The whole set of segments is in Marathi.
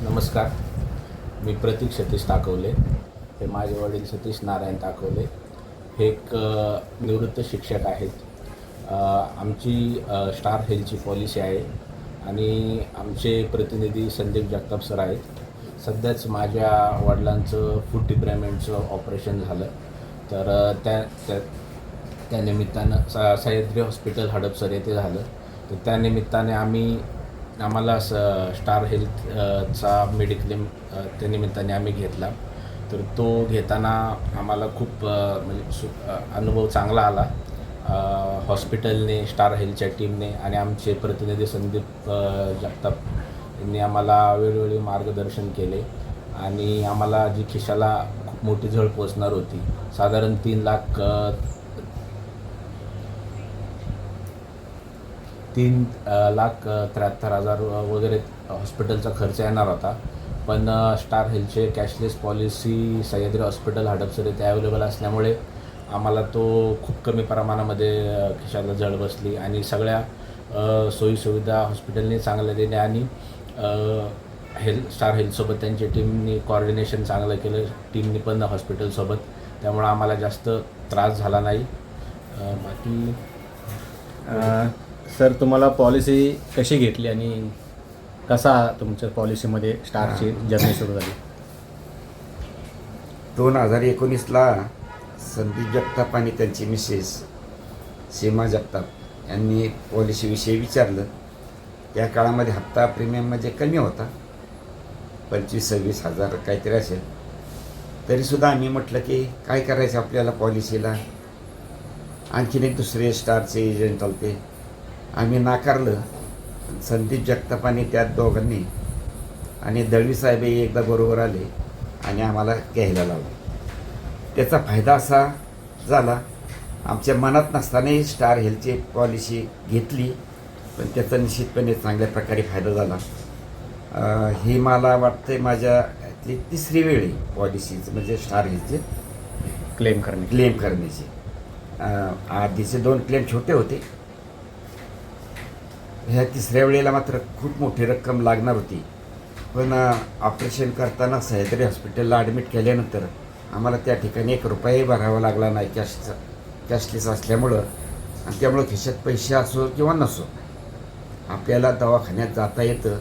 नमस्कार. मी प्रतीक सतीश ताकवले. हे माझे वडील सतीश नारायण ताकवले. हे एक निवृत्त शिक्षक आहेत. आमची स्टार हेल्थची पॉलिसी आहे आणि आमचे प्रतिनिधी संदीप जगताप सर आहेत. सध्याच माझ्या वडिलांचं फूड डिप्रायमेंटचं ऑपरेशन झालं, तर त्या निमित्तानं सह्याद्री हॉस्पिटल हडपसर येथे झालं. तर त्या निमित्ताने आम्हाला स्टार हेल्थचा मेडिक्लेम त्या निमित्ताने आम्ही घेतला. तर तो घेताना आम्हाला खूप अनुभव चांगला आला. हॉस्पिटलने, स्टार हेल्थच्या टीमने आणि आमचे प्रतिनिधी संदीप जगताप यांनी आम्हाला वेळोवेळी मार्गदर्शन केले आणि आम्हाला जी खिशाला खूप मोठी झळ पोचणार होती, साधारण 3,73,000 वगैरे हॉस्पिटलचा खर्च येणार होता. पण स्टार हेल्थचे cashless policy Sahyadri hospital Hadapsar येथे अवेलेबल असल्यामुळे आम्हाला तो खूप कमी प्रमाणामध्ये खिशाला जळ बसली आणि सगळ्या सोयीसुविधा हॉस्पिटलने चांगल्या दिल्या आणि स्टार हेल्थसोबत त्यांच्या टीमनी कॉर्डिनेशन चांगलं केलं, टीमनी पण हॉस्पिटलसोबत. त्यामुळं आम्हाला जास्त त्रास झाला नाही. बाकी सर, तुम्हाला पॉलिसी कशी घेतली आणि कसा तुमच्या पॉलिसीमध्ये स्टारची जर्नी सुरू झाली? 2019ला संदीप जगताप आणि त्यांची मिसेस सीमा जगताप यांनी पॉलिसीविषयी विचारलं. त्या काळामध्ये हप्ता प्रीमियम म्हणजे कमी होता, 25-26 हजार काहीतरी असेल. तरीसुद्धा आम्ही म्हटलं की काय करायचं आपल्याला पॉलिसीला. आणखीन एक दुसरे स्टारचे एजंट आले, आम्ही नाकारलं. संदीप जगताप आणि त्या दोघांनी आणि दळवी साहेबही एकदा बरोबर आले आणि आम्हाला घ्यायला लावले. त्याचा फायदा असा झाला, आमच्या मनात नसतानाही स्टार हेल्थची पॉलिसी घेतली, पण त्याचा निश्चितपणे चांगल्या प्रकारे फायदा झाला. ही मला वाटते माझ्यातली तिसरी वेळ पॉलिसीचं म्हणजे स्टार हेल्थचे क्लेम करण्याची. आधीचे 2 क्लेम छोटे होते. ह्या तिसऱ्या वेळेला मात्र खूप मोठी रक्कम लागणार होती. पण ऑपरेशन करताना सह्याद्री हॉस्पिटलला ॲडमिट केल्यानंतर आम्हाला त्या ठिकाणी 1 रुपयाही भरावा लागला नाही कॅशलेस असल्यामुळं. आणि त्यामुळं खिशात पैसे असो किंवा नसो आपल्याला दवाखान्यात जाता येतं.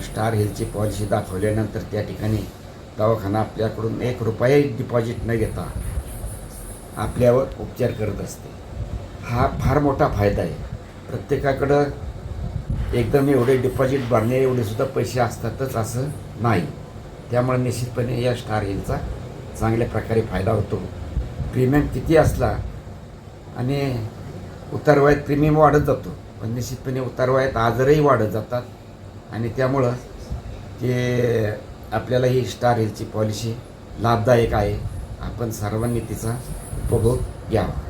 स्टार हेल्थची पॉलिसी दाखवल्यानंतर त्या ठिकाणी दवाखाना आपल्याकडून 1 रुपयाही डिपॉझिट न घेता आपल्यावर उपचार करत असते. हा फार मोठा फायदा आहे. प्रत्येकाकडं एकदम एवढे डिपॉझिट भरणे एवढे सुद्धा पैसे असतातच असं नाही. त्यामुळे निश्चितपणे या स्टार हेल्थचा चांगल्या प्रकारे फायदा होतो. प्रीमियम किती असला आणि उतारवयात प्रीमियम वाढत जातो, पण निश्चितपणे उतारवयात आजारही वाढत जातात आणि त्यामुळं ते आपल्याला ही स्टार हेल्थची पॉलिसी लाभदायक आहे. आपण सर्वांनी तिचा उपभोग घ्यावा.